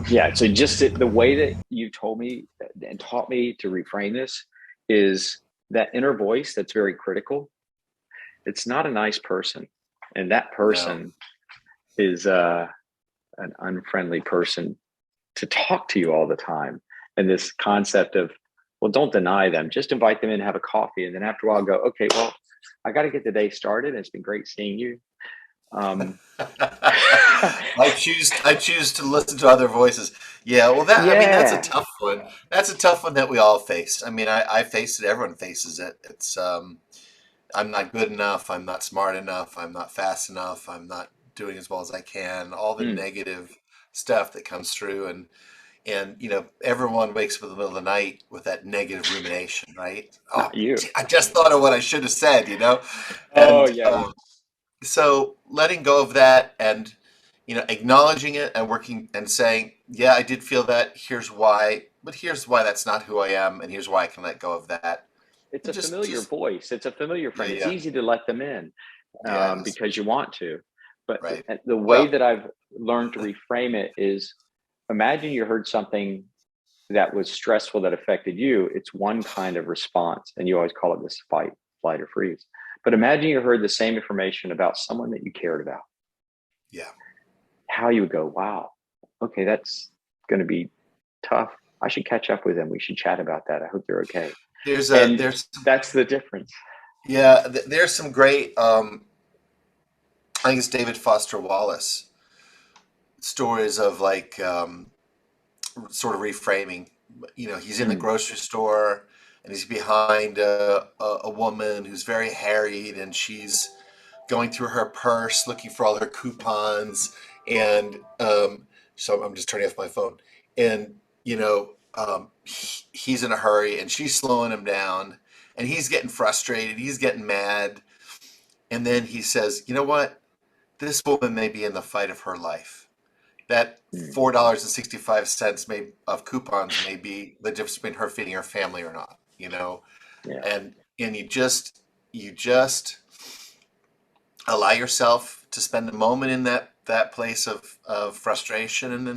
Yeah. So just the way that you told me and taught me to reframe this is that inner voice that's very critical. It's not a nice person. And that No. person is an unfriendly person to talk to you all the time. And this concept of, well, don't deny them, just invite them in, have a coffee. And then after a while, go, okay, well, I got to get the day started. It's been great seeing you. Um, I choose to listen to other voices. Yeah, well, I mean, that's a yeah, tough one. That's a tough one that we all face. I mean, I face it. Everyone faces it. It's I'm not good enough. I'm not smart enough. I'm not fast enough. I'm not doing as well as I can. All the mm, negative stuff that comes through, and everyone wakes up in the middle of the night with that negative rumination, right? not Oh, you. I just thought of what I should have said. Oh, And yeah. so letting go of that and acknowledging it and working and saying, yeah, I did feel that. Here's why, but here's why that's not who I am, and here's why I can let go of that. It's And a just, familiar just voice. It's a familiar yeah, friend. It's yeah, easy to let them in yeah, it is. because you want to. But Right. the way Well, that I've learned to reframe it is imagine you heard something that was stressful that affected you. It's one kind of response. And you always call it this fight, flight, or freeze. But imagine you heard the same information about someone that you cared about, yeah. how you would go, wow, okay, that's going to be tough. I should catch up with them. We should chat about that. I hope they're okay. And There's that's the difference. yeah, there's some great. I think it's David Foster Wallace stories of like sort of reframing. He's in the Mm, grocery store and he's behind a woman who's very harried, and she's going through her purse looking for all her coupons. And so I'm just turning off my phone. And, he's in a hurry and she's slowing him down and he's getting frustrated. He's getting mad. And then he says, you know what? This woman may be in the fight of her life. That mm, $4.65 may of coupons may be the difference between her feeding her family or not. yeah. And you just allow yourself to spend a moment in that place of frustration, and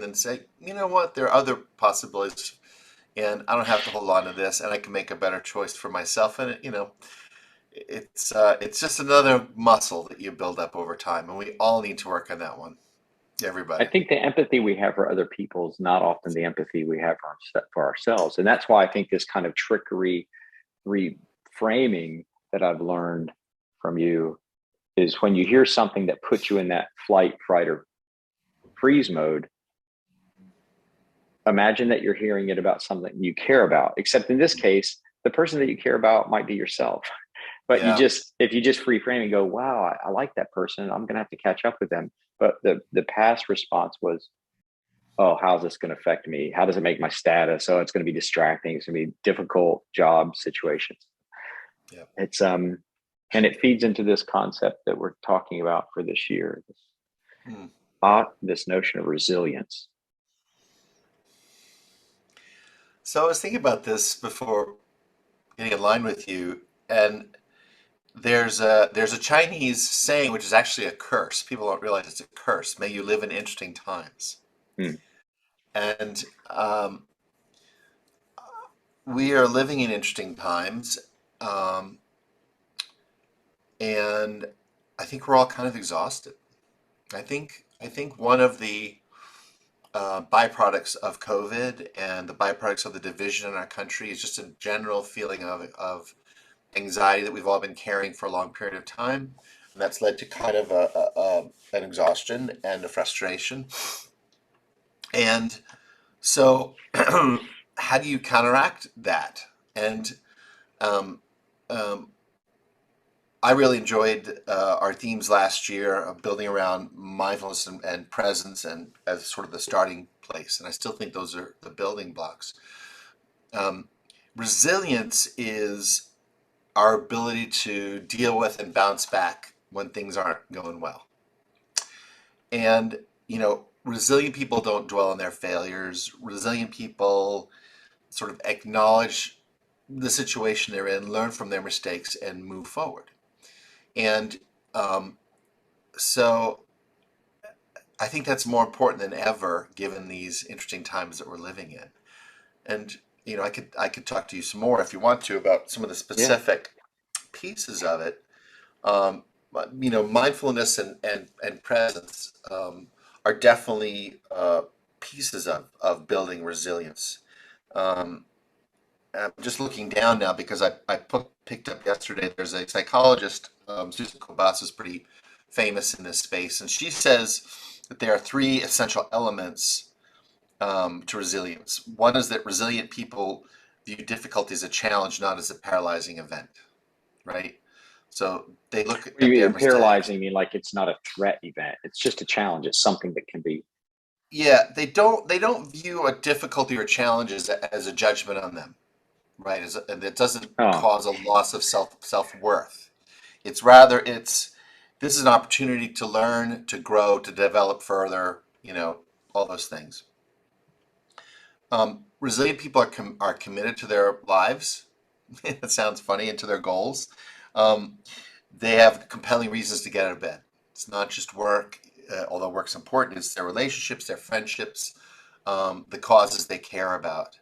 then say, you know what, there are other possibilities, and I don't have to hold on to this, and I can make a better choice for myself. And it's just another muscle that you build up over time, and we all need to work on that one. I Everybody. think the empathy we have for other people is not often the empathy we have for ourselves. And that's why I think this kind of trickery reframing that I've learned from you is when you hear something that puts you in that flight, fright, or freeze mode, imagine that you're hearing it about something you care about, except in this case, the person that you care about might be yourself. But Yeah. if you just reframe and go, wow, I like that person, I'm going to have to catch up with them. But the past response was, oh, how's this going to affect me? How does it make my status? Oh, it's going to be distracting. It's going to be difficult job situations. Yeah. It's and it feeds into this concept that we're talking about for this year. Hmm. This notion of resilience. So I was thinking about this before getting in line with you, and there's a Chinese saying which is actually a curse. People don't realize it's a curse. May you live in interesting times. Hmm. And we are living in interesting times, um, and I think we're all kind of exhausted. I think one of the byproducts of COVID and the byproducts of the division in our country is just a general feeling of anxiety that we've all been carrying for a long period of time. And that's led to kind of an exhaustion and a frustration. And so, how do you counteract that? And um, um, I really enjoyed our themes last year of building around mindfulness and presence and as sort of the starting place. And I still think those are the building blocks. Um, Resilience is our ability to deal with and bounce back when things aren't going well. And, resilient people don't dwell on their failures. Resilient people sort of acknowledge the situation they're in, learn from their mistakes, and move forward. And um, so I think that's more important than ever, given these interesting times that we're living in. And I could talk to you some more if you want to about some of the Yeah. specific pieces of it. But, mindfulness and presence are definitely pieces of building resilience. Um, I'm just looking down now because I picked up yesterday. There's a psychologist, Susan Kobas, is pretty famous in this space, and she says that there are three essential elements to resilience. One is that resilient people view difficulty as a challenge, not as a paralyzing event, right? So they look What do at you their mean mistakes. paralyzing? I mean, like it's not a threat event. It's just a challenge. It's something that can be. Yeah, they don't view a difficulty or challenge as a judgment on them, right? And it doesn't Oh, cause a loss of self-worth. It's this is an opportunity to learn, to grow, to develop further, all those things. Resilient people are committed to their lives. It sounds funny, and to their goals. Um, they have compelling reasons to get out of bed. It's not just work, although work's important. It's their relationships, their friendships, the causes they care about.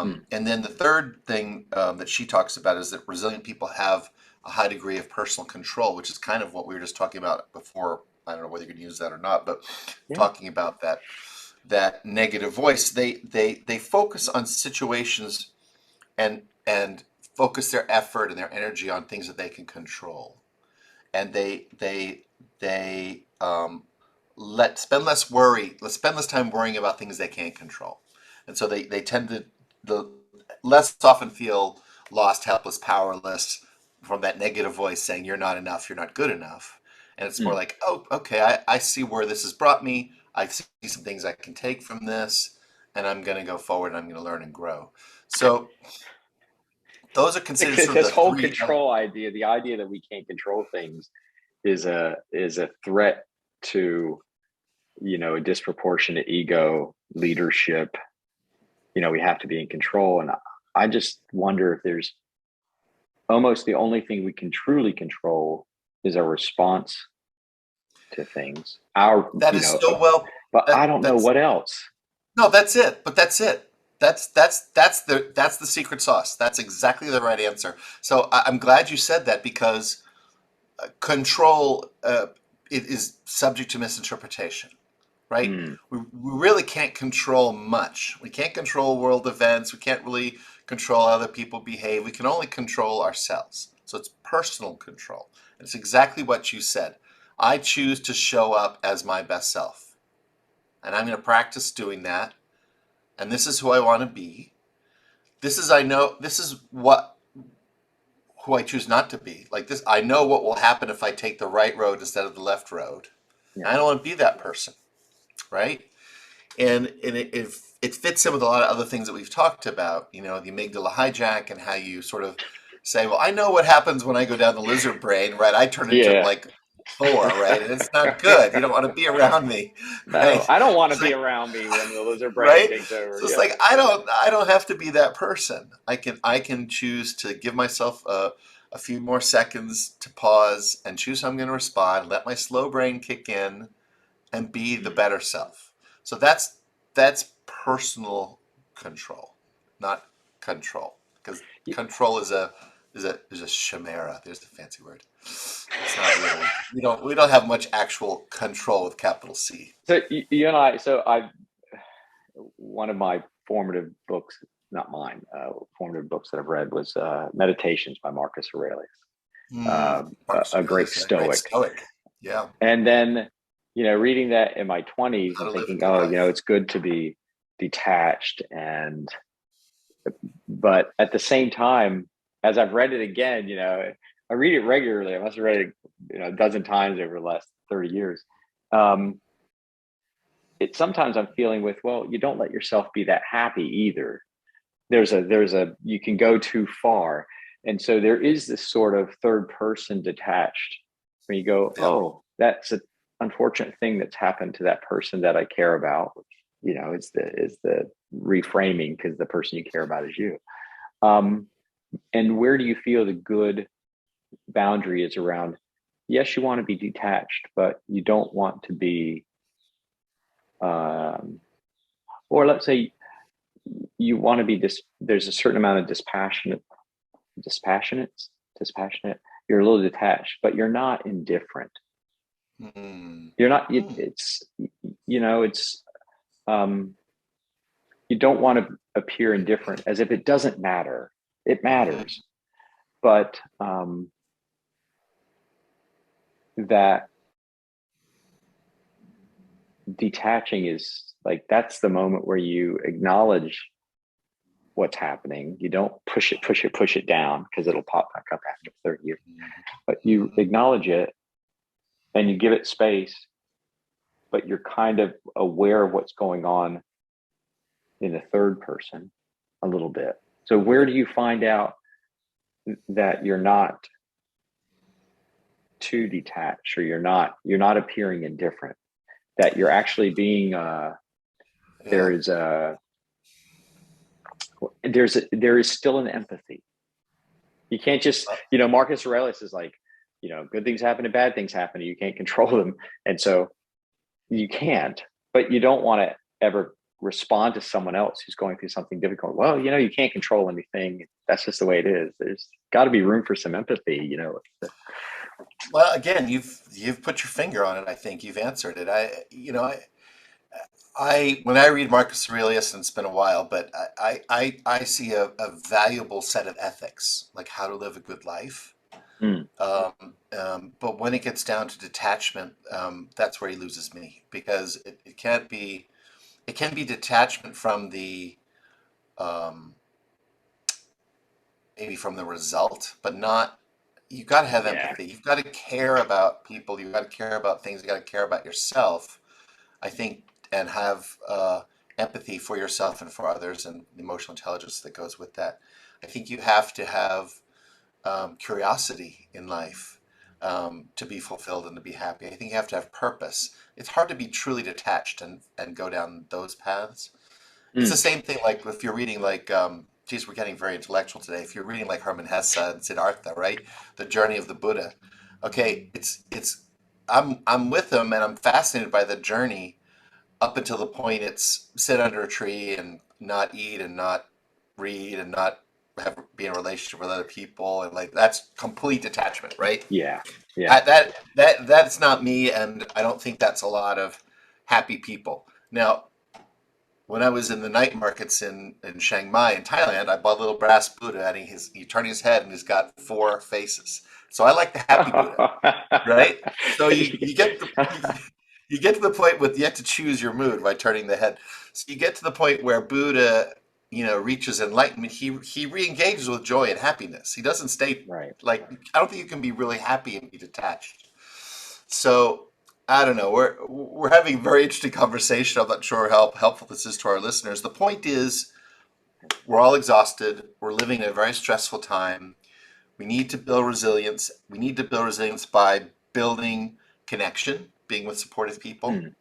hmm. And then the third thing that she talks about is that resilient people have a high degree of personal control, which is kind of what we were just talking about before. I don't know whether you can use that or not, but Yeah. talking about that negative voice, they focus on situations and focus their effort and their energy on things that they can control, and they let's spend less time worrying about things they can't control, and so they tend to the less often feel lost, helpless, powerless from that negative voice saying you're not enough, you're not good enough, and it's more Hmm. like, oh, okay, I see where this has brought me. I see some things I can take from this, and I'm going to go forward and I'm going to learn and grow. So those are considered sort of This the whole three. control idea, the idea that we can't control things, is a threat to a disproportionate ego leadership. We have to be in control, and I just wonder if there's almost the only thing we can truly control is our response to things. Our That is so well. but I don't know That's what else. no, that's it. But that's it. That's the secret sauce. That's exactly the right answer. So I'm glad you said that, because control it is subject to misinterpretation, right? Hmm. We really can't control much. We can't control world events. We can't really control how other people behave. We can only control ourselves. So it's personal control. It's exactly what you said. I choose to show up as my best self, and I'm going to practice doing that. And this is who I want to be. This is what who I choose not to be. Like this, I know what will happen if I take the right road instead of the left road. Yeah. I don't want to be that person, right? And it fits in with a lot of other things that we've talked about. The amygdala hijack, and how you sort of say, "Well, I know what happens when I go down the lizard brain, right? I turn into Yeah. like Thor, right? And it's not good. You don't want to be around me, No, right? I don't want to It's be like, around me when the lizard brain right? takes over. So it's Yeah. like I don't have to be that person. I can choose to give myself a few more seconds to pause and choose how I'm going to respond. Let my slow brain kick in and be the Hmm. better self. So that's personal control, not control, because control is a chimera. There's the fancy word. It's not really. We don't have much actual control with capital C. So you and I, so I, one of my formative books, not mine, formative books that I've read was Meditations by Marcus Aurelius, Marcus a great Aurelius, yeah, great Stoic. Stoic. Yeah, And then, reading that in my 20s how and to live a thinking, good oh, life. it's good to be detached. But at the same time, as I've read it again, I read it regularly. I must have read it, a dozen times over the last 30 years. Um, sometimes I'm feeling with, well, you don't let yourself be that happy either. You can go too far. And so there is this sort of third person detached when you go, Yeah, oh, that's an unfortunate thing that's happened to that person that I care about, which, is the reframing, because the person you care about is you. Um, and where do you feel the good boundary is around, yes, you want to be detached, but you don't want to be um, or let's say you want to be there's a certain amount of dispassionate, dispassionate. You're a little detached, but you're not indifferent. Mm. You're not. Mm. It's it's um, you don't want to appear indifferent as if it doesn't matter. It Mhm. matters, but that detaching is like that's the moment where you acknowledge what's happening. You don't push it down because it'll pop back up after 30 years. But you Mhm. acknowledge it and you give it space, but you're kind of aware of what's going on in the third person a little bit. So where do you find out that you're not too detached or you're not appearing indifferent, that you're actually being Yeah. there is a there is still an empathy. You can't just, Uh, Marcus Aurelius is like, good things happen and bad things happen. And you can't control them. And so you can't, but you don't want to ever respond to someone else who's going through something difficult. Well, you can't control anything. That's just the way it is. There's got to be room for some empathy. well, again, you've put your finger on it. I think you've answered it. When I read Marcus Aurelius, and it's been a while, but I see a valuable set of ethics, like how to live a good life. Mm, But when it gets down to detachment, that's where he loses me because it can't be. It can be detachment from the um, maybe from the result, but not. You've got to have yeah. empathy. You've got to care about people. You've got to care about things. You've got to care about yourself. I think, and have empathy for yourself and for others, and the emotional intelligence that goes with that. I think you have to have curiosity in life to be fulfilled and to be happy. I think you have to have purpose. It's hard to be truly detached and go down those paths. It's the Mm, same thing like if you're reading like, geez, we're getting very intellectual today. If you're reading like Hermann Hesse and Siddhartha, right? The Journey of the Buddha. Okay, I'm with them and I'm fascinated by the journey up until the point it's sit under a tree and not eat and not read and not be in a relationship with other people and like that's complete detachment, right? yeah. Yeah. That's not me, and I don't think that's a lot of happy people. Now, when I was in the night markets in Chiang Mai in Thailand, I bought a little brass Buddha, and he turned his head and he's got four faces. So I like the happy Buddha, right? So you get to the point with you have to choose your mood by turning the head. So you get to the point where Buddha, reaches enlightenment. He re-engages with joy and happiness. He doesn't stay Right. like I don't think you can be really happy and be detached. So I don't know. We're having a very interesting conversation. I'm not sure how helpful this is to our listeners. The point is, we're all exhausted. We're living in a very stressful time. We need to build resilience. We need to build resilience by building connection, being with supportive people, Mm,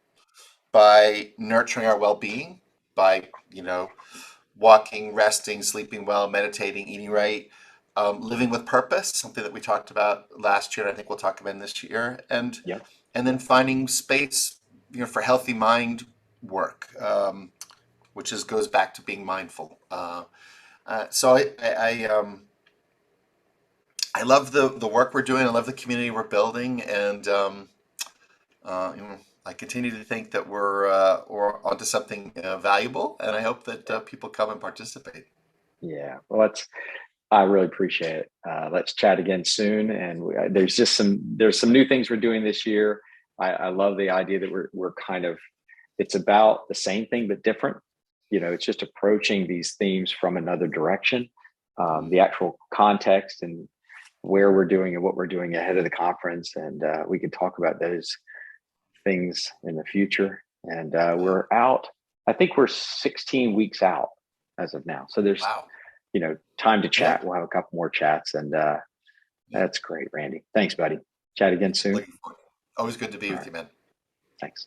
by nurturing our well-being, by walking, resting, sleeping well, meditating, eating right, living with purpose, something that we talked about last year, and I think we'll talk about this year, yep. and then finding space, for healthy mind work, which goes back to being mindful. So I love the work we're doing. I love the community we're building, and I continue to think that we're onto something valuable, and I hope that people come and participate. Yeah. Well, I really appreciate it. Let's chat again soon. And there's some new things we're doing this year. I love the idea that we're kind of, it's about the same thing, but different. It's just approaching these themes from another direction. The actual context and where we're doing and what we're doing ahead of the conference. And we can talk about those things in the future. And Wow. we're out, I think we're 16 weeks out as of now. So there's Wow. time to Yeah. chat. We'll have a couple more chats, and Yeah. that's great, Randy. Thanks, buddy. Chat again soon. Looking forward. Always good to be All with right. you, man. Thanks.